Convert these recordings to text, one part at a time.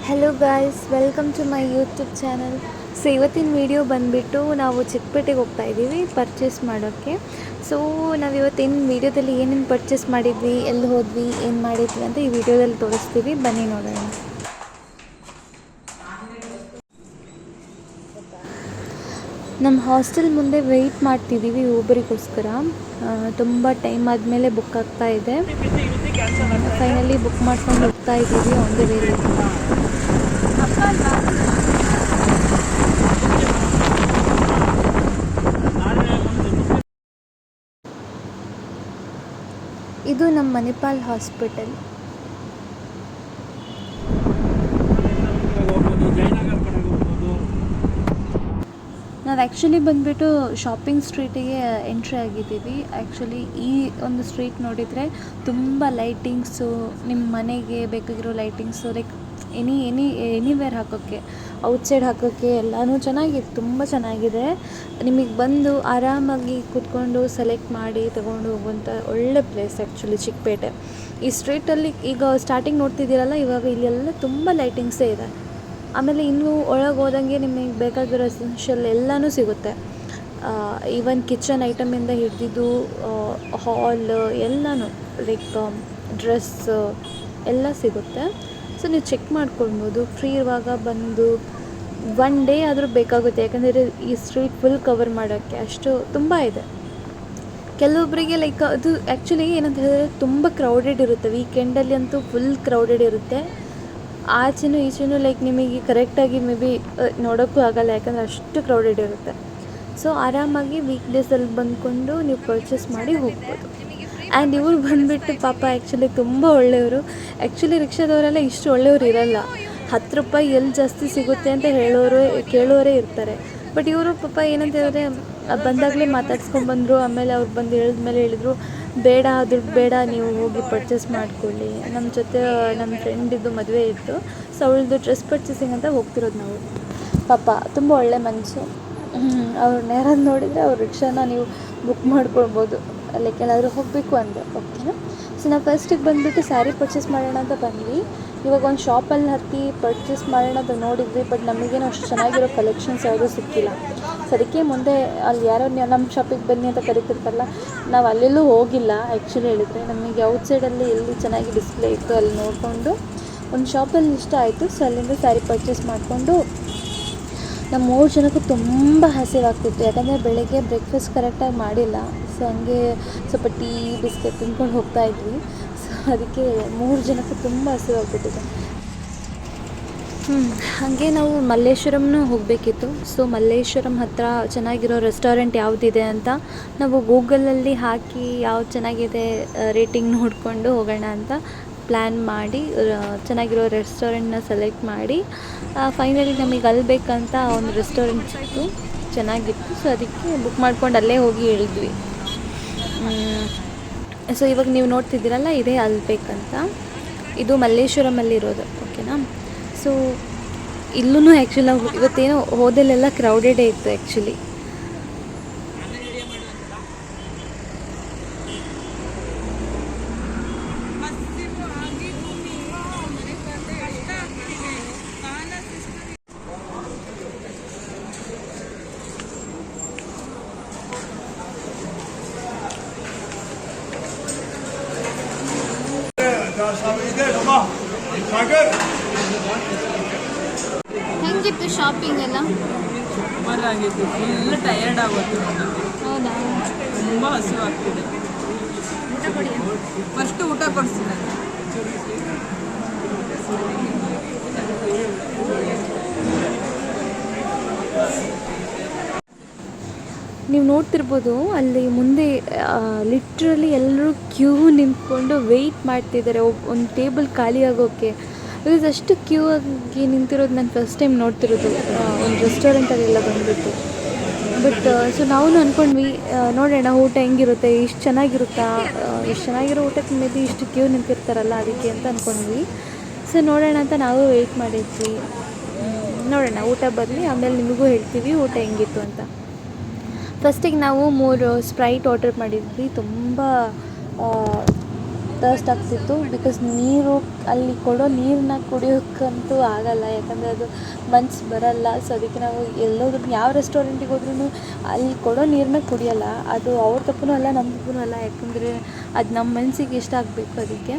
Hello guys, welcome to my YouTube channel. So ಇವತ್ತಿನ video ಬಂದುಬಿಟ್ಟು ನಾವು ಚಿಕ್ಕಪೇಟೆಗೆ ಹೋಗ್ತಾ ಇದ್ದೀವಿ ಪರ್ಚೇಸ್ ಮಾಡೋಕ್ಕೆ. ಸೊ ನಾವು ಇವತ್ತಿನ ವೀಡಿಯೋದಲ್ಲಿ ಏನೇನು ಪರ್ಚೇಸ್ ಮಾಡಿದ್ವಿ, ಎಲ್ಲಿ ಹೋದ್ವಿ, ಏನು ಮಾಡಿದ್ವಿ ಅಂತ ಈ ವಿಡಿಯೋದಲ್ಲಿ ತೋರಿಸ್ತೀವಿ. ಬನ್ನಿ ನೋಡೋಣ. ನಮ್ಮ ಹಾಸ್ಟೆಲ್ ಮುಂದೆ ವೆಯ್ಟ್ ಮಾಡ್ತಿದ್ದೀವಿ ಊಬರಿಗೋಸ್ಕರ. ತುಂಬ ಟೈಮ್ ಆದಮೇಲೆ ಬುಕ್ ಆಗ್ತಾ ಇದೆ. ಫೈನಲಿ ಬುಕ್ ಮಾಡ್ಕೊಂಡು ಹೋಗ್ತಾ ಇದ್ದೀವಿ ಆನ್ ದ ವೇಲಿ. ಇದು ನಮ್ಮ ಮಣಿಪಾಲ್ ಹಾಸ್ಪಿಟಲ್. ನಾವು ಆ್ಯಕ್ಚುಲಿ ಬಂದುಬಿಟ್ಟು ಶಾಪಿಂಗ್ ಸ್ಟ್ರೀಟಿಗೆ ಎಂಟ್ರಿ ಆಗಿದ್ದೀವಿ. ಆ್ಯಕ್ಚುಲಿ ಈ ಒಂದು ಸ್ಟ್ರೀಟ್ ನೋಡಿದರೆ ತುಂಬ ಲೈಟಿಂಗ್ಸು, ನಿಮ್ಮ ಮನೆಗೆ ಬೇಕಾಗಿರೋ ಲೈಟಿಂಗ್ಸು, ಲೈಕ್ ಎನಿವೇರ್ ಹಾಕೋಕ್ಕೆ, ಔಟ್ಸೈಡ್ ಹಾಕೋಕ್ಕೆ ಎಲ್ಲನೂ ಚೆನ್ನಾಗಿದೆ, ತುಂಬ ಚೆನ್ನಾಗಿದೆ. ನಿಮಗೆ ಬಂದು ಆರಾಮಾಗಿ ಕೂತ್ಕೊಂಡು ಸೆಲೆಕ್ಟ್ ಮಾಡಿ ತೊಗೊಂಡು ಹೋಗುವಂಥ ಒಳ್ಳೆ ಪ್ಲೇಸ್ ಆ್ಯಕ್ಚುಲಿ ಚಿಕ್ಕಪೇಟೆ. ಈ ಸ್ಟ್ರೀಟಲ್ಲಿ ಈಗ ಸ್ಟಾರ್ಟಿಂಗ್ ನೋಡ್ತಿದ್ದೀರಲ್ಲ, ಇವಾಗ ಇಲ್ಲೆಲ್ಲ ತುಂಬ ಲೈಟಿಂಗ್ಸೇ ಇದೆ. ಆಮೇಲೆ ಇನ್ನೂ ಒಳಗೆ ಹೋದಂಗೆ ನಿಮಗೆ ಬೇಕಾಗಿರೋ ಎಸೆನ್ಷಿಯಲ್ ಎಲ್ಲನೂ ಸಿಗುತ್ತೆ. ಈವನ್ ಕಿಚನ್ ಐಟಮಿಂದ ಹಿಡಿದಿದ್ದು ಹಾಲ್ ಎಲ್ಲನೂ, ಲೈಕ್ ಡ್ರೆಸ್ ಎಲ್ಲ ಸಿಗುತ್ತೆ. ಸೊ ನೀವು ಚೆಕ್ ಮಾಡ್ಕೊಳ್ಬೋದು. ಫ್ರೀ ಇರುವಾಗ ಬಂದು 1 ಡೇ ಆದರೂ ಬೇಕಾಗುತ್ತೆ, ಯಾಕಂದರೆ ಈ ಸ್ಟ್ರೀಟ್ ಫುಲ್ ಕವರ್ ಮಾಡೋಕ್ಕೆ ಅಷ್ಟು ತುಂಬ ಇದೆ. ಕೆಲವೊಬ್ಬರಿಗೆ ಲೈಕ್ ಅದು ಆ್ಯಕ್ಚುಲಿ ಏನಂತ ಹೇಳಿದ್ರೆ ತುಂಬ ಕ್ರೌಡೆಡ್ ಇರುತ್ತೆ. ವೀಕೆಂಡಲ್ಲಿ ಅಂತೂ ಫುಲ್ ಕ್ರೌಡೆಡ್ ಇರುತ್ತೆ. ಆಚೆನೂ ಈಚೆನೂ ಲೈಕ್ ನಿಮಗೆ ಕರೆಕ್ಟಾಗಿ ಮೇ ಬಿ ನೋಡೋಕ್ಕೂ ಆಗೋಲ್ಲ, ಯಾಕಂದರೆ ಅಷ್ಟು ಕ್ರೌಡೆಡ್ ಇರುತ್ತೆ. ಸೊ ಆರಾಮಾಗಿ ವೀಕ್ ಡೇಸಲ್ಲಿ ಬಂದ್ಕೊಂಡು ನೀವು ಪರ್ಚೇಸ್ ಮಾಡಿ ಹೋಗ್ಬೋದು. ಆ್ಯಂಡ್ ಇವ್ರು ಬಂದುಬಿಟ್ಟು ಪಾಪ ಆ್ಯಕ್ಚುಲಿ ತುಂಬ ಒಳ್ಳೆಯವರು. ಆ್ಯಕ್ಚುಲಿ ರಿಕ್ಷಾದವರೆಲ್ಲ ಇಷ್ಟು ಒಳ್ಳೆಯವರು ಇರೋಲ್ಲ. 10 ರೂಪಾಯಿ ಎಲ್ಲಿ ಜಾಸ್ತಿ ಸಿಗುತ್ತೆ ಅಂತ ಕೇಳೋರೇ ಇರ್ತಾರೆ. ಬಟ್ ಇವರು ಪಾಪ ಏನಂತ ಹೇಳಿದ್ರೆ ಬಂದಾಗಲೇ ಮಾತಾಡ್ಸ್ಕೊಂಡ್ಬಂದರು. ಆಮೇಲೆ ಅವ್ರು ಬಂದು ಹೇಳಿದ್ಮೇಲೆ ಹೇಳಿದರು, ಬೇಡ ದುಡ್ಡು ಬೇಡ, ನೀವು ಹೋಗಿ ಪರ್ಚೇಸ್ ಮಾಡ್ಕೊಳ್ಳಿ. ನಮ್ಮ ಜೊತೆ ನಮ್ಮ ಫ್ರೆಂಡಿದ್ದು ಮದುವೆ ಇತ್ತು, ಸೊ ಅವಳದು ಡ್ರೆಸ್ ಪರ್ಚೇಸಿಂಗ್ ಅಂತ ಹೋಗ್ತಿರೋದು ನಾವು. ಪಾಪ ತುಂಬ ಒಳ್ಳೆ ಮನಸ್ಸು. ಅವ್ರು ನೇರಾಗಿ ನೋಡಿದರೆ ಅವ್ರ ರಿಕ್ಷಾನ ನೀವು ಬುಕ್ ಮಾಡ್ಕೊಳ್ಬೋದು, ಲೈಕ್ ಏನಾದರೂ ಹೋಗಬೇಕು ಅಂದರೆ. ಓಕೆನಾ? ಸೊ ನಾವು ಫಸ್ಟಿಗೆ ಬಂದುಬಿಟ್ಟು ಸ್ಯಾರಿ ಪರ್ಚೇಸ್ ಮಾಡೋಣ ಅಂತ ಬಂದ್ವಿ. ಇವಾಗ ಒಂದು ಶಾಪಲ್ಲಿ ಹತ್ತಿ ಪರ್ಚೇಸ್ ಮಾಡೋಣ ಅಂತ ನೋಡಿದ್ವಿ, ಬಟ್ ನಮಗೇನು ಅಷ್ಟು ಚೆನ್ನಾಗಿರೋ ಕಲೆಕ್ಷನ್ಸ್ ಯಾವುದೂ ಸಿಕ್ಕಿಲ್ಲ. ಸೊ ಅದಕ್ಕೆ ಮುಂದೆ ಅಲ್ಲಿ ಯಾರೋ ನಮ್ಮ ಶಾಪಿಗೆ ಬನ್ನಿ ಅಂತ ಕರಿತಿರ್ತಾರಲ್ಲ, ನಾವು ಅಲ್ಲೆಲ್ಲೂ ಹೋಗಿಲ್ಲ ಆ್ಯಕ್ಚುಲಿ ಹೇಳಿದರೆ. ನಮಗೆ ಔಟ್ಸೈಡಲ್ಲಿ ಎಲ್ಲಿ ಚೆನ್ನಾಗಿ ಡಿಸ್ಪ್ಲೇ ಇತ್ತು ಅಲ್ಲಿ ನೋಡಿಕೊಂಡು ಒಂದು ಶಾಪಲ್ಲಿ ಇಷ್ಟ ಆಯಿತು. ಸೊ ಅಲ್ಲಿಂದ ಸ್ಯಾರಿ ಪರ್ಚೇಸ್ ಮಾಡಿಕೊಂಡು ನಮ್ಮ 3 ಜನಕ್ಕೂ ತುಂಬ ಹಸಿವಾಗ್ತಿತ್ತು, ಯಾಕಂದರೆ ಬೆಳಗ್ಗೆ ಬ್ರೇಕ್ಫಾಸ್ಟ್ ಕರೆಕ್ಟಾಗಿ ಮಾಡಿಲ್ಲ. ಸೊ ಹಂಗೆ ಸ್ವಲ್ಪ ಟೀ ಬಿಸ್ಕೆಟ್ ತಿಂದ್ಕೊಂಡು ಹೋಗ್ತಾಯಿದ್ವಿ. ಸೊ ಅದಕ್ಕೆ 3 ಜನಕ್ಕೂ ತುಂಬ ಹಸಿವಾಗ್ಬಿಟ್ಟಿದೆ. ಹಾಗೆ ನಾವು ಮಲ್ಲೇಶ್ವರಂನೂ ಹೋಗಬೇಕಿತ್ತು. ಸೊ ಮಲ್ಲೇಶ್ವರಂ ಹತ್ತಿರ ಚೆನ್ನಾಗಿರೋ ರೆಸ್ಟೋರೆಂಟ್ ಯಾವುದಿದೆ ಅಂತ ನಾವು ಗೂಗಲಲ್ಲಿ ಹಾಕಿ ಯಾವ್ದು ಚೆನ್ನಾಗಿದೆ ರೇಟಿಂಗ್ ನೋಡಿಕೊಂಡು ಹೋಗೋಣ ಅಂತ ಪ್ಲ್ಯಾನ್ ಮಾಡಿ ಚೆನ್ನಾಗಿರೋ ರೆಸ್ಟೋರೆಂಟ್ನ ಸೆಲೆಕ್ಟ್ ಮಾಡಿ ಫೈನಲಿ ನಮಗೆ ಅಲ್ಲಿ ಬೇಕಂತ ಒಂದು ರೆಸ್ಟೋರೆಂಟ್ ಸಿಕ್ತು, ಚೆನ್ನಾಗಿತ್ತು. ಸೊ ಅದಕ್ಕೆ ಬುಕ್ ಮಾಡ್ಕೊಂಡು ಅಲ್ಲೇ ಹೋಗಿ ಹೇಳಿದ್ವಿ. ಸೊ ಇವಾಗ ನೀವು ನೋಡ್ತಿದ್ದೀರಲ್ಲ, ಇದೇ ಅಲ್ಲಿ ಬೇಕಂತ. ಇದು ಮಲ್ಲೇಶ್ವರಮಲ್ಲಿರೋದು. ಓಕೆನಾ? ಸೊ ಇಲ್ಲೂ ಆ್ಯಕ್ಚುಲಿ ನಾವು ಇವತ್ತೇನೋ ಹೋದಲ್ಲೆಲ್ಲ ಕ್ರೌಡೆಡೇ ಇತ್ತು ಆ್ಯಕ್ಚುಲಿ. ಹೆಂಗಿತ್ತು ಶಾಪಿಂಗ್ ಎಲ್ಲ? ಸುಮಾರಾಗಿತ್ತು, ಫುಲ್ ಟಯರ್ಡ್ ಆಗೋದು. ಹೌದಾ? ತುಂಬ ಹಸಿವಾಗ್ತಿದೆ. ಫಸ್ಟ್ ಊಟ ಕೊಡಿಸಿದೆ. ನೀವು ನೋಡ್ತಿರ್ಬೋದು ಅಲ್ಲಿ ಮುಂದೆ ಲಿಟ್ರಲಿ ಎಲ್ಲರೂ ಕ್ಯೂ ನಿಂತ್ಕೊಂಡು ವೆಯ್ಟ್ ಮಾಡ್ತಿದ್ದಾರೆ ಒಂದು ಟೇಬಲ್ ಖಾಲಿ ಆಗೋಕ್ಕೆ. ಬಿಕಾಸ್ ಅಷ್ಟು ಕ್ಯೂ ಆಗಿ ನಿಂತಿರೋದು ನಾನು ಫಸ್ಟ್ ಟೈಮ್ ನೋಡ್ತಿರೋದು ಒಂದು ರೆಸ್ಟೋರೆಂಟಲ್ಲೆಲ್ಲ ಬಂದುಬಿಟ್ಟು. ಬಟ್ ಸೊ ನಾವು ಅಂದ್ಕೊಂಡ್ವಿ, ನೋಡೋಣ ಊಟ ಹೆಂಗಿರುತ್ತೆ, ಇಷ್ಟು ಚೆನ್ನಾಗಿರುತ್ತಾ, ಇಷ್ಟು ಚೆನ್ನಾಗಿರೋ ಊಟಕ್ಕೆ ಮೇ ಬಿ ಇಷ್ಟು ಕ್ಯೂ ನಿಂತಿರ್ತಾರಲ್ಲ ಅದಕ್ಕೆ ಅಂತ ಅಂದ್ಕೊಂಡ್ವಿ. ಸೊ ನೋಡೋಣ ಅಂತ ನಾವು ವೆಯ್ಟ್ ಮಾಡಿದ್ವಿ. ನೋಡೋಣ ಊಟ ಬರಲಿ, ಆಮೇಲೆ ನಿಮಗೂ ಹೇಳ್ತೀವಿ ಊಟ ಹೆಂಗಿತ್ತು ಅಂತ. ಫಸ್ಟಿಗೆ ನಾವು 3 ಸ್ಪ್ರೈಟ್ ಆರ್ಡರ್ ಮಾಡಿದ್ವಿ. ತುಂಬ ಥರ್ಸ್ಟ್ ಆಗ್ತಿತ್ತು. ಬಿಕಾಸ್ ನೀರು ಅಲ್ಲಿ ಕೊಡೋ ನೀರನ್ನ ಕುಡಿಯೋಕ್ಕಂತೂ ಆಗಲ್ಲ, ಯಾಕಂದರೆ ಅದು ಮನ್ಸು ಬರಲ್ಲ. ಸೊ ಅದಕ್ಕೆ ನಾವು ಎಲ್ಲೋದ್ರೂ ಯಾವ ರೆಸ್ಟೋರೆಂಟಿಗೆ ಹೋದ್ರೂ ಅಲ್ಲಿ ಕೊಡೋ ನೀರನ್ನ ಕುಡಿಯೋಲ್ಲ. ಅದು ಅವ್ರ ತಪ್ಪೂ ಅಲ್ಲ, ನಮ್ಮ ತಪ್ಪೂ ಅಲ್ಲ, ಯಾಕಂದರೆ ಅದು ನಮ್ಮ ಮನಸ್ಸಿಗೆ ಇಷ್ಟ ಆಗಬೇಕು ಅದಕ್ಕೆ.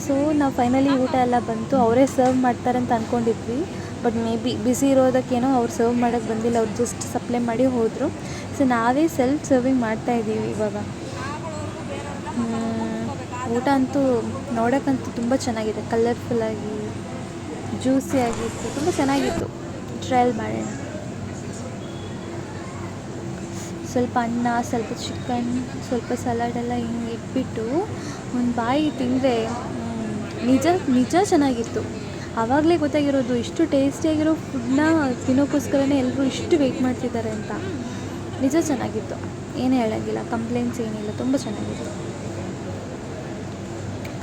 ಸೊ ನಾವು ಫೈನಲಿ ಊಟ ಎಲ್ಲ ಬಂತು, ಅವರೇ ಸರ್ವ್ ಮಾಡ್ತಾರೆ ಅಂತ ಅಂದ್ಕೊಂಡಿದ್ವಿ. ಬಟ್ ಮೇ ಬಿ ಬಿಸಿ ಇರೋದಕ್ಕೇನೋ ಅವ್ರು ಸರ್ವ್ ಮಾಡೋಕ್ಕೆ ಬಂದಿಲ್ಲ, ಅವ್ರು ಜಸ್ಟ್ ಸಪ್ಲೈ ಮಾಡಿ ಹೋದರು. ಸೊ ನಾವೇ ಸೆಲ್ಫ್ ಸರ್ವಿಂಗ್ ಮಾಡ್ತಾಯಿದ್ದೀವಿ ಇವಾಗ. ಊಟ ಅಂತೂ ನೋಡೋಕ್ಕಂತೂ ತುಂಬ ಚೆನ್ನಾಗಿದೆ, ಕಲರ್ಫುಲ್ಲಾಗಿ ಜ್ಯೂಸಿ ಆಗಿತ್ತು, ತುಂಬ ಚೆನ್ನಾಗಿತ್ತು. ಟ್ರಯಲ್ ಮಾಡೋಣ. ಸ್ವಲ್ಪ ಅನ್ನ, ಸ್ವಲ್ಪ ಚಿಕನ್, ಸ್ವಲ್ಪ ಸಲಾಡೆಲ್ಲ ಹಿಂಗೆ ಇಟ್ಬಿಟ್ಟು ಒಂದು ಬಾಯಿ ತಿಂದರೆ ನಿಜ ಚೆನ್ನಾಗಿತ್ತು. ಆವಾಗಲೇ ಗೊತ್ತಾಗಿರೋದು ಇಷ್ಟು ಟೇಸ್ಟಿಯಾಗಿರೋ ಫುಡ್ನ ತಿನ್ನೋಕ್ಕೋಸ್ಕರನೇ ಎಲ್ಲರೂ ಇಷ್ಟು ವೆಯ್ಟ್ ಮಾಡ್ತಿದ್ದಾರೆ ಅಂತ. ನಿಜ ಚೆನ್ನಾಗಿತ್ತು, ಏನು ಹೇಳೋಂಗಿಲ್ಲ, ಕಂಪ್ಲೇಂಟ್ಸ್ ಏನಿಲ್ಲ, ತುಂಬ ಚೆನ್ನಾಗಿತ್ತು.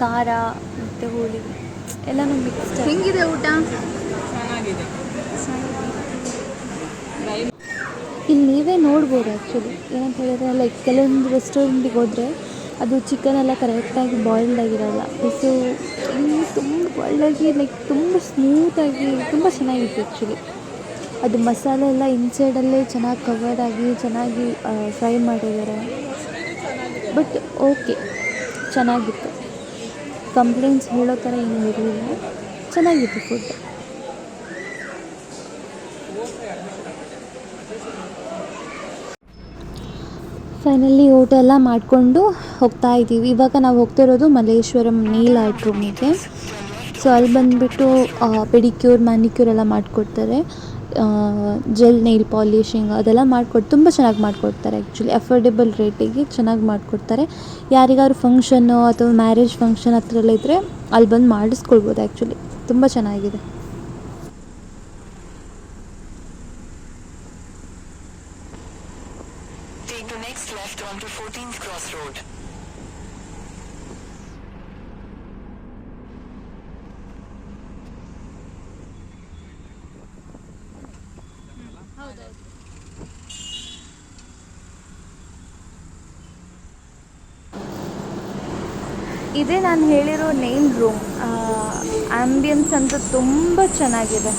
ಖಾರ ಮತ್ತು ಹುಳಿ ಎಲ್ಲನೂ ಮಿಕ್ಸ್. ಹೆಂಗಿದೆ ಊಟ? ಚೆನ್ನಾಗಿದೆ. ಇಲ್ಲಿ ನೀವೇ ನೋಡ್ಬೋದು ಆ್ಯಕ್ಚುಲಿ. ಏನಂತ ಹೇಳಿದ್ರೆ ಲೈಕ್ ಕೆಲವೊಂದು ರೆಸ್ಟೋರೆಂಟಿಗೆ ಹೋದರೆ ಅದು ಚಿಕನ್ ಎಲ್ಲ ಕರೆಕ್ಟಾಗಿ ಬಾಯ್ಲ್ಡ್ ಆಗಿರೋಲ್ಲ. ಸೊ ಇಲ್ಲಿ ತುಂಬ ಬಾಯ್ಲ್ಡಾಗಿ ಲೈಕ್ ತುಂಬ ಸ್ಮೂತಾಗಿ ತುಂಬ ಚೆನ್ನಾಗಿತ್ತು ಆ್ಯಕ್ಚುಲಿ. ಅದು ಮಸಾಲೆ ಎಲ್ಲ ಇನ್ಸೈಡಲ್ಲೇ ಚೆನ್ನಾಗಿ ಕವರ್ಡ್ ಆಗಿ ಚೆನ್ನಾಗಿ ಫ್ರೈ ಮಾಡಿದ್ದಾರೆ. ಬಟ್ ಓಕೆ, ಚೆನ್ನಾಗಿತ್ತು. ಕಂಪ್ಲೇಂಟ್ಸ್ ಹೇಳೋ ಥರ ಏನೂ ಇರಲಿಲ್ಲ, ಚೆನ್ನಾಗಿತ್ತು ಫುಡ್. ಫೈನಲಿ ಊಟ ಎಲ್ಲ ಮಾಡಿಕೊಂಡು ಹೋಗ್ತಾ ಇದ್ದೀವಿ. ಇವಾಗ ನಾವು ಹೋಗ್ತಿರೋದು ಮಲ್ಲೇಶ್ವರಂ ನೇಲ್ ಆರ್ಟ್ ರೂಮಿಗೆ. ಸೊ ಅಲ್ಲಿ ಬಂದುಬಿಟ್ಟು ಪೆಡಿಕ್ಯೂರ್, ಮ್ಯಾನಿಕ್ಯೂರ್ ಎಲ್ಲ ಮಾಡಿಕೊಡ್ತಾರೆ. ಜೆಲ್ ನೈಲ್ ಪಾಲಿಷಿಂಗ್ ಅದೆಲ್ಲ ತುಂಬ ಚೆನ್ನಾಗಿ ಮಾಡಿಕೊಡ್ತಾರೆ ಆ್ಯಕ್ಚುಲಿ. ಅಫೋರ್ಡೆಬಲ್ ರೇಟಿಗೆ ಚೆನ್ನಾಗಿ ಮಾಡಿಕೊಡ್ತಾರೆ. ಯಾರಿಗಾದ್ರು ಫಂಕ್ಷನ್ನು ಅಥವಾ ಮ್ಯಾರೇಜ್ ಫಂಕ್ಷನ್ ಆ ಥರ ಎಲ್ಲ ಇದ್ದರೆ ಅಲ್ಲಿ ಬಂದು ಮಾಡಿಸ್ಕೊಳ್ಬೋದು ಆ್ಯಕ್ಚುಲಿ, ತುಂಬ ಚೆನ್ನಾಗಿದೆ. Take the next left onto 14th Cross Road. ಇದೇ ನಾನು ಹೇಳಿರೋ ನೇಲ್ ರೂಮ್. ಆ್ಯಂಬಿಯನ್ಸ್ ಅಂತೂ ತುಂಬ ಚೆನ್ನಾಗಿದೆ.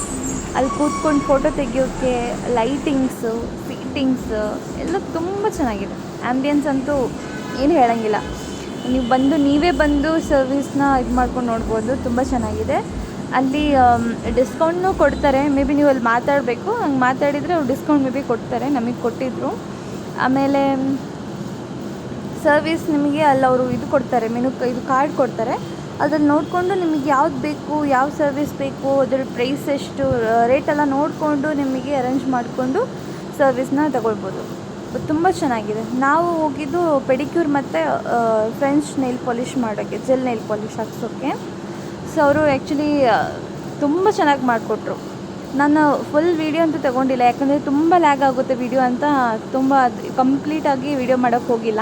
ಅಲ್ಲಿ ಕೂತ್ಕೊಂಡು ಫೋಟೋ ತೆಗಿಯೋಕ್ಕೆ ಲೈಟಿಂಗ್ಸು, ಸೀಟಿಂಗ್ಸು ಎಲ್ಲ ತುಂಬ ಚೆನ್ನಾಗಿದೆ. ಆ್ಯಂಬಿಯನ್ಸ್ ಅಂತೂ ಏನು ಹೇಳೋಂಗಿಲ್ಲ. ನೀವು ಬಂದು ನೀವೇ ಬಂದು ಸರ್ವಿಸ್ನ ಇದು ಮಾಡ್ಕೊಂಡು ನೋಡ್ಬೋದು, ತುಂಬ ಚೆನ್ನಾಗಿದೆ. ಅಲ್ಲಿ ಡಿಸ್ಕೌಂಟ್ನೂ ಕೊಡ್ತಾರೆ. ಮೇ ಬಿ ನೀವು ಅಲ್ಲಿ ಮಾತಾಡಬೇಕು, ಹಂಗೆ ಮಾತಾಡಿದರೆ ಅವ್ರು ಡಿಸ್ಕೌಂಟ್ ಮೇ ಬಿ ಕೊಡ್ತಾರೆ, ನಮಗೆ ಕೊಟ್ಟಿದ್ದರು. ಆಮೇಲೆ ಸರ್ವಿಸ್ ನಿಮಗೆ ಅಲ್ಲಿ ಅವರು ಇದು ಕೊಡ್ತಾರೆ, ಇದು ಕಾರ್ಡ್ ಕೊಡ್ತಾರೆ. ಅದ್ರಲ್ಲಿ ನೋಡಿಕೊಂಡು ನಿಮಗೆ ಯಾವ್ದು ಬೇಕು, ಯಾವ ಸರ್ವಿಸ್ ಬೇಕು, ಅದ್ರ ಪ್ರೈಸ್ ಎಷ್ಟು, ರೇಟೆಲ್ಲ ನೋಡಿಕೊಂಡು ನಿಮಗೆ ಅರೇಂಜ್ ಮಾಡಿಕೊಂಡು ಸರ್ವಿಸ್ನ ತಗೊಳ್ಬೋದು. ತುಂಬ ಚೆನ್ನಾಗಿದೆ. ನಾವು ಹೋಗಿದ್ದು ಪೆಡಿಕ್ಯೂರ್ ಮತ್ತು ಫ್ರೆಂಚ್ ನೈಲ್ ಪಾಲಿಷ್ ಮಾಡೋಕ್ಕೆ, ಜೆಲ್ ನೈಲ್ ಪಾಲಿಷ್ ಹಾಕ್ಸೋಕ್ಕೆ. ಸೊ ಅವರು ಆ್ಯಕ್ಚುಲಿ ತುಂಬ ಚೆನ್ನಾಗಿ ಮಾಡಿಕೊಟ್ರು. ನಾನು ಫುಲ್ ವೀಡಿಯೋ ಅಂತೂ ತೊಗೊಂಡಿಲ್ಲ, ಯಾಕಂದರೆ ತುಂಬ ಲ್ಯಾಗ್ ಆಗುತ್ತೆ ವೀಡಿಯೋ ಅಂತ ತುಂಬ ಕಂಪ್ಲೀಟಾಗಿ ವೀಡಿಯೋ ಮಾಡೋಕ್ಕೆ ಹೋಗಿಲ್ಲ.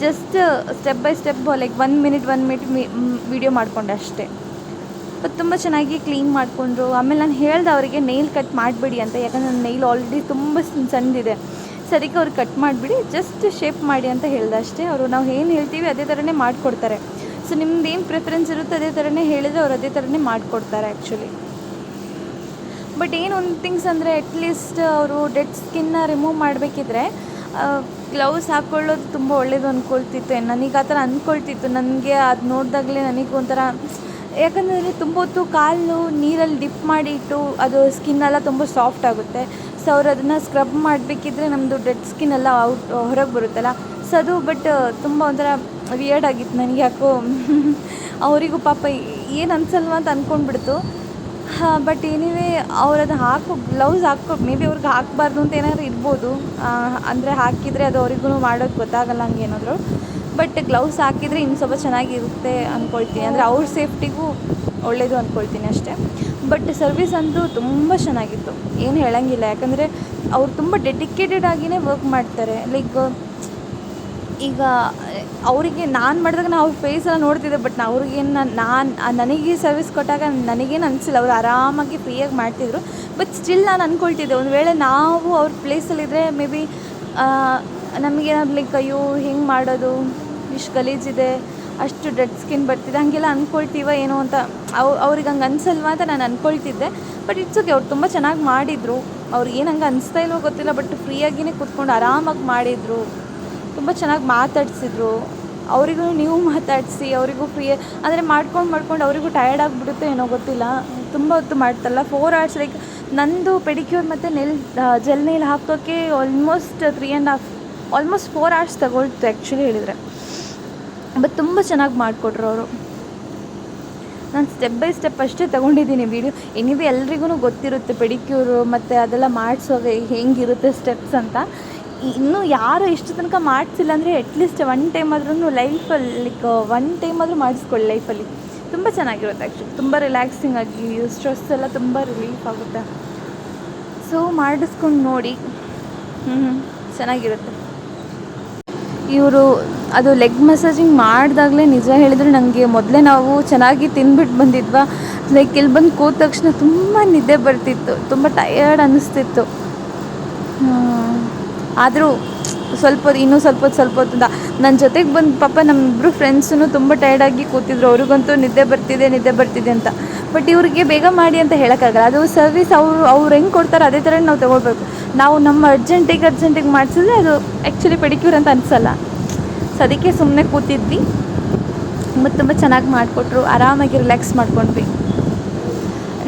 Just step by step like 1 minute video ಮಾಡಿಕೊಂಡೆ ಅಷ್ಟೇ. ಬಟ್ ತುಂಬ ಚೆನ್ನಾಗಿ ಕ್ಲೀನ್ ಮಾಡಿಕೊಂಡ್ರು. ಆಮೇಲೆ ನಾನು ಹೇಳ್ದೆ ಅವರಿಗೆ ನೇಲ್ ಕಟ್ ಮಾಡಿಬಿಡಿ ಅಂತ, ಯಾಕಂದರೆ ನನ್ನ ನೇಲ್ ಆಲ್ರೆಡಿ ತುಂಬ ಸಣ್ಣದಿದೆ. ಸೊ ಅದಕ್ಕೆ ಅವ್ರು ಕಟ್ ಮಾಡಿಬಿಡಿ, ಜಸ್ಟ್ ಶೇಪ್ ಮಾಡಿ ಅಂತ ಹೇಳ್ದೆ ಅಷ್ಟೇ. ಅವರು ನಾವು ಏನು ಹೇಳ್ತೀವಿ ಅದೇ ಥರನೇ ಮಾಡಿಕೊಡ್ತಾರೆ. ಸೊ ನಿಮ್ದು ಏನು ಪ್ರಿಫರೆನ್ಸ್ ಇರುತ್ತೆ ಅದೇ ಥರನೇ ಹೇಳಿದರೆ ಅವ್ರು ಅದೇ ಥರನೇ ಮಾಡಿಕೊಡ್ತಾರೆ ಆ್ಯಕ್ಚುಲಿ. ಬಟ್ ಏನು ಒಂದು ಥಿಂಗ್ಸ್ ಅಂದರೆ ಅಟ್ಲೀಸ್ಟ್ ಅವರು ಡೆಡ್ ಸ್ಕಿನ್ನ ರಿಮೂವ್ ಮಾಡಬೇಕಿದ್ರೆ ಗ್ಲೌಸ್ ಹಾಕ್ಕೊಳ್ಳೋದು ತುಂಬ ಒಳ್ಳೇದು ಅಂದ್ಕೊಳ್ತಿತ್ತು. ನನಗೆ ಆ ಥರ ಅಂದ್ಕೊಳ್ತಿತ್ತು. ನನಗೆ ಅದು ನೋಡಿದಾಗಲೇ ನನಗೆ ಒಂಥರ, ಯಾಕಂದರೆ ತುಂಬ ಹೊತ್ತು ಕಾಲು ನೀರಲ್ಲಿ ಡಿಪ್ ಮಾಡಿ ಇಟ್ಟು ಅದು ಸ್ಕಿನ್ನೆಲ್ಲ ತುಂಬ ಸಾಫ್ಟ್ ಆಗುತ್ತೆ. ಸೊ ಅವ್ರು ಅದನ್ನು ಸ್ಕ್ರಬ್ ಮಾಡಬೇಕಿದ್ರೆ ನಮ್ಮದು ಡೆಡ್ ಸ್ಕಿನ್ನೆಲ್ಲ ಹೊರಗೆ ಬರುತ್ತಲ್ಲ. ಸೊ ಅದು ಬಟ್ ತುಂಬ ಒಂಥರ ವಿಯರ್ಡ್ ಆಗಿತ್ತು ನನಗೆ ಯಾಕೋ. ಅವರಿಗೂ ಪಾಪ ಏನು ಅನ್ಸಲ್ವ ಅಂತ ಅಂದ್ಕೊಂಡ್ಬಿಡ್ತು. ಬಟ್ ಎನಿವೇ ಅವ್ರು ಅದು ಗ್ಲೌಸ್ ಮೇ ಬಿ ಅವ್ರಿಗೆ ಹಾಕಬಾರ್ದು ಅಂತ ಏನಾದರೂ ಇರ್ಬೋದು. ಅಂದರೆ ಹಾಕಿದರೆ ಅದು ಅವರಿಗೂ ಮಾಡೋದು ಗೊತ್ತಾಗಲ್ಲ ಹಂಗೇನಾದರೂ. ಬಟ್ ಗ್ಲೌಸ್ ಹಾಕಿದರೆ ಇನ್ನು ಸ್ವಲ್ಪ ಚೆನ್ನಾಗಿರುತ್ತೆ ಅಂದ್ಕೊಳ್ತೀನಿ. ಅಂದರೆ ಅವ್ರ ಸೇಫ್ಟಿಗೂ ಒಳ್ಳೆಯದು ಅಂದ್ಕೊಳ್ತೀನಿ ಅಷ್ಟೇ. ಬಟ್ ಸರ್ವಿಸ್ ಅಂತೂ ತುಂಬ ಚೆನ್ನಾಗಿತ್ತು, ಏನು ಹೇಳೋಂಗಿಲ್ಲ. ಯಾಕಂದರೆ ಅವ್ರು ತುಂಬ ಡೆಡಿಕೇಟೆಡ್ ಆಗಿಯೇ ವರ್ಕ್ ಮಾಡ್ತಾರೆ. ಲೈಕ್ ಈಗ ಅವರಿಗೆ ನಾನು ಮಾಡಿದಾಗ ನಾವು ಅವ್ರ ಫೇಸೆಲ್ಲ ನೋಡ್ತಿದ್ದೆ. ಬಟ್ ಅವ್ರಿಗೇನು ನನಗೆ ಸರ್ವಿಸ್ ಕೊಟ್ಟಾಗ ನನಗೇನು ಅನಿಸಿಲ್ಲ. ಅವರು ಆರಾಮಾಗಿ ಫ್ರೀಯಾಗಿ ಮಾಡ್ತಿದ್ರು. ಬಟ್ ಸ್ಟಿಲ್ ನಾನು ಅಂದ್ಕೊಳ್ತಿದ್ದೆ, ಒಂದು ವೇಳೆ ನಾವು ಅವ್ರ ಪ್ಲೇಸಲ್ಲಿದ್ದರೆ ಮೇ ಬಿ ನಮಗೇನಾದ್ರು ಲೈಕ್ ಅಯ್ಯೋ ಹೆಂಗೆ ಮಾಡೋದು, ಇಷ್ಟು ಗಲೀಜಿದೆ ಅಷ್ಟು ಡೆಡ್ ಸ್ಕಿನ್ ಬರ್ತಿದೆ. ಹಾಗೆಲ್ಲ ಅಂದ್ಕೊಳ್ತೀವ ಏನೋ ಅಂತ ಅವ್ರಿಗೆ ಹಂಗೆ ಅನ್ಸಲ್ವಾ ಅಂತ ನಾನು ಅಂದ್ಕೊಳ್ತಿದ್ದೆ. ಬಟ್ ಇಟ್ಸ್ ಓಕೆ, ಅವ್ರು ತುಂಬ ಚೆನ್ನಾಗಿ ಮಾಡಿದರು. ಅವ್ರಿಗೆ ಏನು ಹಂಗೆ ಅನಿಸ್ತಾ ಇಲ್ವೋ ಗೊತ್ತಿಲ್ಲ, ಬಟ್ ಫ್ರೀಯಾಗಿಯೇ ಕೂತ್ಕೊಂಡು ಆರಾಮಾಗಿ ಮಾಡಿದರು. ತುಂಬ ಚೆನ್ನಾಗಿ ಮಾತಾಡಿಸಿದ್ರು. ಅವರಿಗೂ ನೀವು ಮಾತಾಡಿಸಿ ಅವರಿಗೂ ಫ್ರೀ ಅಂದರೆ ಮಾಡ್ಕೊಂಡು ಅವರಿಗೂ ಟಯರ್ಡ್ ಆಗಿಬಿಡುತ್ತೆ ಏನೋ ಗೊತ್ತಿಲ್ಲ. ತುಂಬ ಹೊತ್ತು ಮಾಡ್ತಾರಲ್ಲ, 4 hours. ಲೈಕ್ ನಂದು ಪೆಡಿಕ್ಯೂರ್ ಮತ್ತು ಜೆಲ್ ನೇಲ್ ಹಾಕೋಕ್ಕೆ ಆಲ್ಮೋಸ್ಟ್ 3.5 ಆಲ್ಮೋಸ್ಟ್ 4 hours ತಗೊಳ್ತು ಆ್ಯಕ್ಚುಲಿ ಹೇಳಿದರೆ. ಬಟ್ ತುಂಬ ಚೆನ್ನಾಗಿ ಮಾಡಿಕೊಟ್ರು ಅವರು. ನಾನು ಸ್ಟೆಪ್ ಬೈ ಸ್ಟೆಪ್ ಅಷ್ಟೇ ತೊಗೊಂಡಿದ್ದೀನಿ ವೀಡಿಯೋ. ಎನಿವೆ ಎಲ್ರಿಗೂ ಗೊತ್ತಿರುತ್ತೆ ಪೆಡಿಕ್ಯೂರು ಮತ್ತು ಅದೆಲ್ಲ ಮಾಡಿಸೋದು ಹೆಂಗಿರುತ್ತೆ ಸ್ಟೆಪ್ಸ್ ಅಂತ. ಇನ್ನೂ ಯಾರು ಇಷ್ಟು ತನಕ ಮಾಡಿಸಿಲ್ಲ ಅಂದರೆ ಅಟ್ಲೀಸ್ಟ್ 1 time ಆದ್ರೂ ಲೈಫಲ್ಲಿ ಲೈಕ್ 1 time ಆದರೂ ಮಾಡಿಸ್ಕೊಳ್ಳಿ ಲೈಫಲ್ಲಿ. ತುಂಬ ಚೆನ್ನಾಗಿರುತ್ತೆ ಆ್ಯಕ್ಚುಲಿ. ತುಂಬ ರಿಲ್ಯಾಕ್ಸಿಂಗ್ ಆಗಿ ಸ್ಟ್ರೆಸ್ ಎಲ್ಲ ತುಂಬ ರಿಲೀಫ್ ಆಗುತ್ತೆ. ಸೊ ಮಾಡಿಸ್ಕೊಂಡು ನೋಡಿ, ಚೆನ್ನಾಗಿರುತ್ತೆ. ಇವರು ಅದು ಲೆಗ್ ಮಸಾಜಿಂಗ್ ಮಾಡಿದಾಗಲೇ ನಿಜ ಹೇಳಿದರೆ ನನಗೆ ಮೊದಲೇ ನಾವು ಚೆನ್ನಾಗಿ ತಿಂದ್ಬಿಟ್ಟು ಬಂದಿದ್ವಾ, ಲೈಕ್ ಇಲ್ಲಿ ಬಂದು ಕೂತ ತಕ್ಷಣ ತುಂಬ ನಿದ್ದೆ ಬರ್ತಿತ್ತು, ತುಂಬ ಟಯರ್ಡ್ ಅನ್ನಿಸ್ತಿತ್ತು. ಆದರೂ ಇನ್ನೂ ಸ್ವಲ್ಪ ಹೊತ್ತು ನನ್ನ ಜೊತೆಗೆ ಬಂದು ಪಾಪ ನಮ್ಮಿಬ್ಬರು ಫ್ರೆಂಡ್ಸೂ ತುಂಬ ಟಯರ್ಡಾಗಿ ಕೂತಿದ್ರು. ಅವ್ರಿಗಂತೂ ನಿದ್ದೆ ಬರ್ತಿದೆ ಅಂತ. ಬಟ್ ಇವ್ರಿಗೆ ಬೇಗ ಮಾಡಿ ಅಂತ ಹೇಳೋಕ್ಕಾಗಲ್ಲ. ಅದು ಸರ್ವಿಸ್ ಅವ್ರು ಹೆಂಗೆ ಕೊಡ್ತಾರೆ ಅದೇ ಥರ ನಾವು ತೊಗೊಳ್ಬೇಕು. ನಾವು ನಮ್ಮ ಅರ್ಜೆಂಟಿಗೆ ಮಾಡಿಸಿದ್ರೆ ಅದು ಆ್ಯಕ್ಚುಲಿ ಪೆಡಿಕ್ಯೂರ್ ಅಂತ ಅನಿಸಲ್ಲ. ಸೊ ಅದಕ್ಕೆ ಸುಮ್ಮನೆ ಕೂತಿದ್ವಿ. ಮತ್ತು ತುಂಬ ಚೆನ್ನಾಗಿ ಮಾಡಿಕೊಟ್ರು. ಆರಾಮಾಗಿ ರಿಲ್ಯಾಕ್ಸ್ ಮಾಡ್ಕೊಂಡ್ವಿ.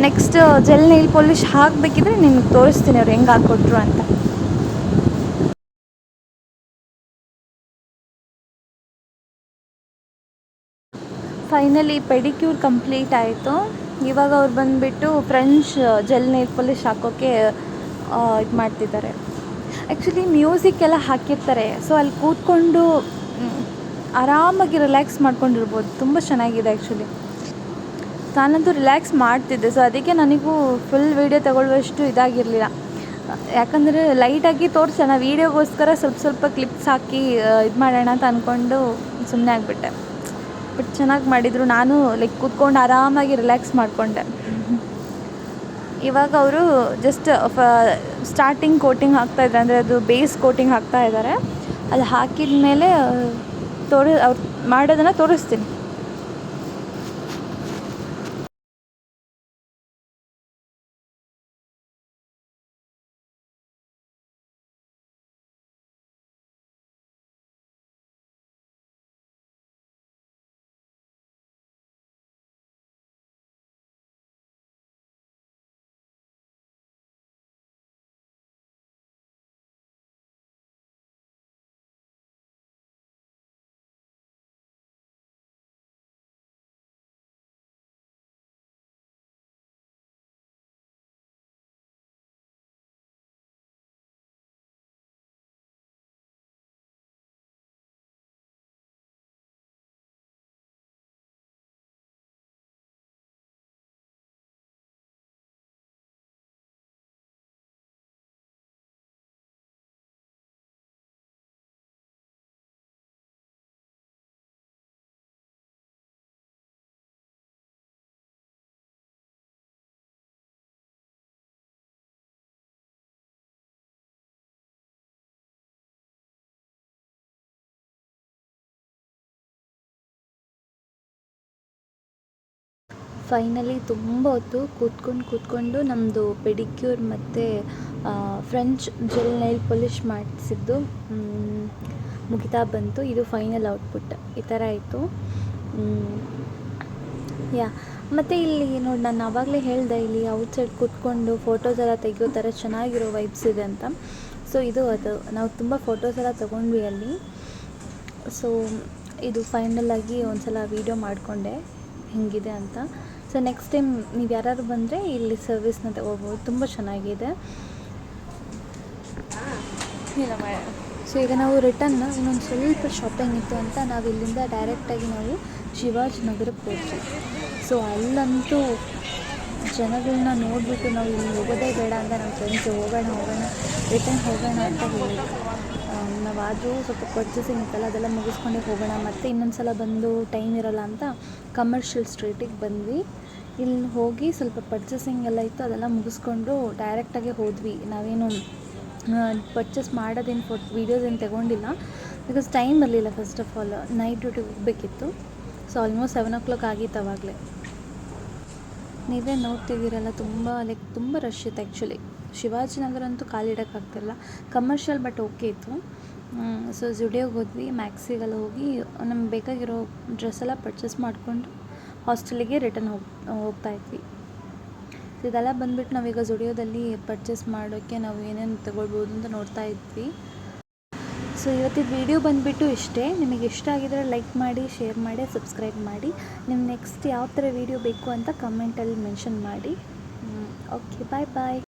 ನೆಕ್ಸ್ಟ್ ಜೆಲ್ ನೈಲ್ ಪಾಲಿಷ್ ಹಾಕಬೇಕಿದ್ರೆ ನಿಮ್ಗೆ ತೋರಿಸ್ತೀನಿ ಅವ್ರು ಹೆಂಗೆ ಹಾಕ್ಕೊಟ್ರು ಅಂತ. ಫೈನಲಿ ಪೆಡಿಕ್ಯೂರ್ ಕಂಪ್ಲೀಟ್ ಆಯಿತು. ಇವಾಗ ಅವ್ರು ಬಂದುಬಿಟ್ಟು ಫ್ರೆಂಚ್ ಜೆಲ್ ನೈಲ್ ಪಾಲಿಷ್ ಹಾಕೋಕ್ಕೆ ಇದು ಮಾಡ್ತಿದ್ದಾರೆ. ಆ್ಯಕ್ಚುಲಿ ಮ್ಯೂಸಿಕ್ ಎಲ್ಲ ಹಾಕಿರ್ತಾರೆ. ಸೊ ಅಲ್ಲಿ ಕೂತ್ಕೊಂಡು ಆರಾಮಾಗಿ ರಿಲ್ಯಾಕ್ಸ್ ಮಾಡ್ಕೊಂಡಿರ್ಬೋದು. ತುಂಬ ಚೆನ್ನಾಗಿದೆ ಆ್ಯಕ್ಚುಲಿ. ನಾನಂತೂ ರಿಲ್ಯಾಕ್ಸ್ ಮಾಡ್ತಿದ್ದೆ. ಸೊ ಅದಕ್ಕೆ ನನಗೂ ಫುಲ್ ವೀಡಿಯೋ ತಗೊಳ್ಳುವಷ್ಟು ಇದಾಗಿರಲಿಲ್ಲ. ಯಾಕಂದರೆ ಲೈಟಾಗಿ ತೋರಿಸೋಣ ವೀಡಿಯೋಗೋಸ್ಕರ ಸ್ವಲ್ಪ ಕ್ಲಿಪ್ಸ್ ಹಾಕಿ ಇದು ಮಾಡೋಣ ಅಂತ ಅಂದ್ಕೊಂಡು ಸುಮ್ಮನೆ ಆಗಿಬಿಟ್ಟೆ. ಬಟ್ ಚೆನ್ನಾಗಿ ಮಾಡಿದರು. ನಾನು ಲೈಕ್ ಕೂತ್ಕೊಂಡು ಆರಾಮಾಗಿ ರಿಲ್ಯಾಕ್ಸ್ ಮಾಡಿಕೊಂಡೆ. ಇವಾಗ ಅವರು ಜಸ್ಟ್ ಸ್ಟಾರ್ಟಿಂಗ್ ಕೋಟಿಂಗ್ ಹಾಕ್ತಾಯಿದ್ದಾರೆ, ಅಂದರೆ ಅದು ಬೇಸ್ ಕೋಟಿಂಗ್ ಹಾಕ್ತಾಯಿದ್ದಾರೆ. ಅದು ಹಾಕಿದ ಮೇಲೆ ಅವ್ರು ಮಾಡೋದನ್ನು ತೋರಿಸ್ತೀನಿ. ಫೈನಲಿ ತುಂಬ ಹೊತ್ತು ಕೂತ್ಕೊಂಡು ನಮ್ಮದು ಪೆಡಿಕ್ಯೂರ್ ಮತ್ತು ಫ್ರೆಂಚ್ ಜೆಲ್ ನೈಲ್ ಪಾಲಿಷ್ ಮಾಡಿಸಿದ್ದು ಮುಗಿತಾ ಬಂತು. ಇದು ಫೈನಲ್ ಔಟ್ಪುಟ್ ಈ ಥರ ಆಯಿತು. ಮತ್ತು ಇಲ್ಲಿ ನೋಡಿ, ನಾನು ಆವಾಗಲೇ ಹೇಳಿದೆ ಇಲ್ಲಿ ಔಟ್ಸೈಡ್ ಕೂತ್ಕೊಂಡು ಫೋಟೋಸ್ ಎಲ್ಲ ತೆಗಿಯೋ ಥರ ಚೆನ್ನಾಗಿರೋ ವೈಬ್ಸ್ ಇದೆ ಅಂತ. ಸೊ ಇದು ಅದು ನಾವು ತುಂಬ ಫೋಟೋಸ್ ಎಲ್ಲ ತೊಗೊಂಡ್ವಿ ಅಲ್ಲಿ. ಸೊ ಇದು ಫೈನಲಾಗಿ ಒಂದು ಸಲ ವೀಡಿಯೋ ಮಾಡಿಕೊಂಡೆ ಹೇಗಿದೆ ಅಂತ. ಸೊ ನೆಕ್ಸ್ಟ್ ಟೈಮ್ ನೀವು ಯಾರು ಬಂದರೆ ಇಲ್ಲಿ ಸರ್ವಿಸ್ನ ತಗೋಬೋದು, ತುಂಬ ಚೆನ್ನಾಗಿದೆ. ಸೊ ಈಗ ನಾವು ರಿಟರ್ನ್ ಇನ್ನೊಂದು ಸ್ವಲ್ಪ ಶಾಪಿಂಗ್ ಇತ್ತು ಅಂತ ನಾವು ಇಲ್ಲಿಂದ ಡೈರೆಕ್ಟಾಗಿ ನಾವು ಶಿವಾಜಿನಗರಕ್ಕೆ ಹೋದ್ವಿ. ಸೊ ಅಲ್ಲಂತೂ ಜನಗಳನ್ನ ನೋಡಿಬಿಟ್ಟು ನಾವು ಇಲ್ಲಿ ಹೋಗೋದೇ ಬೇಡ ಅಂತ ನಮ್ಮ ಫ್ರೆಂಡ್ಸ್ ಹೋಗೋಣ ರಿಟರ್ನ್ ಹೋಗೋಣ ಅಂತ ಹೇಳಿದ್ರು. ನಾವಾದರೂ ಸ್ವಲ್ಪ ಪರ್ಚೇಸಿಂಗ್ ಇತ್ತಲ್ಲ ಅದೆಲ್ಲ ಮುಗಿಸ್ಕೊಂಡೇ ಹೋಗೋಣ, ಮತ್ತು ಇನ್ನೊಂದು ಸಲ ಬಂದು ಟೈಮ್ ಇರೋಲ್ಲ ಅಂತ ಕಮರ್ಷಿಯಲ್ ಸ್ಟ್ರೀಟಿಗೆ ಬಂದ್ವಿ. ಇಲ್ಲಿ ಹೋಗಿ ಸ್ವಲ್ಪ ಪರ್ಚೇಸಿಂಗ್ ಎಲ್ಲ ಇತ್ತು, ಅದೆಲ್ಲ ಮುಗಿಸ್ಕೊಂಡು ಡೈರೆಕ್ಟಾಗೆ ಹೋದ್ವಿ. ನಾವೇನು ಪರ್ಚೇಸ್ ಮಾಡೋದೇನು ವೀಡಿಯೋಸ್ ಏನು ತಗೊಂಡಿಲ್ಲ, ಬಿಕಾಸ್ ಟೈಮ್ ಬರಲಿಲ್ಲ. ಫಸ್ಟ್ ಆಫ್ ಆಲ್ ನೈಟ್ ಡ್ಯೂಟಿಗೆ ಹೋಗಬೇಕಿತ್ತು. ಸೊ ಆಲ್ಮೋಸ್ಟ್ 7 ಆಗಿತ್ತು ಆವಾಗಲೇ. ನೀವೇ ನೋಡ್ತಿದ್ದೀರಲ್ಲ, ತುಂಬ ರಶ್ ಇತ್ತು ಆ್ಯಕ್ಚುಲಿ. ಶಿವಾಜಿನಗರ ಅಂತೂ ಕಾಲಿಡೋಕ್ಕಾಗ್ತಿಲ್ಲ. ಕಮರ್ಷಿಯಲ್ ಬಟ್ ಓಕೆ ಇತ್ತು. ಸೊ ಜುಡಿಯೋಗೆ ಹೋದ್ವಿ, ಮ್ಯಾಕ್ಸಿಗೆಲ್ಲ ಹೋಗಿ ನಮ್ಗೆ ಬೇಕಾಗಿರೋ ಡ್ರೆಸ್ ಎಲ್ಲ ಪರ್ಚೇಸ್ ಮಾಡಿಕೊಂಡು ಹಾಸ್ಟೆಲಿಗೆ ರಿಟರ್ನ್ ಹೋಗ್ತಾ ಇದ್ವಿ. ಸೊ ಇದೆಲ್ಲ ಬಂದುಬಿಟ್ಟು ನಾವೀಗ ಜುಡಿಯೋದಲ್ಲಿ ಪರ್ಚೇಸ್ ಮಾಡೋಕ್ಕೆ ನಾವು ಏನೇನು ತೊಗೊಳ್ಬೋದು ಅಂತ ನೋಡ್ತಾ ಇದ್ವಿ. ಸೊ ಇವತ್ತಿನ ವಿಡಿಯೋ ಬಂದುಬಿಟ್ಟು ಇಷ್ಟೇ. ನಿಮಗೆ ಇಷ್ಟ ಆಗಿದರೆ ಲೈಕ್ ಮಾಡಿ, ಶೇರ್ ಮಾಡಿ, ಸಬ್ಸ್ಕ್ರೈಬ್ ಮಾಡಿ. ನಿಮ್ಗೆ ನೆಕ್ಸ್ಟ್ ಯಾವ ಥರ ವಿಡಿಯೋ ಬೇಕು ಅಂತ ಕಮೆಂಟಲ್ಲಿ ಮೆನ್ಷನ್ ಮಾಡಿ. ಓಕೆ, ಬಾಯ್ ಬಾಯ್.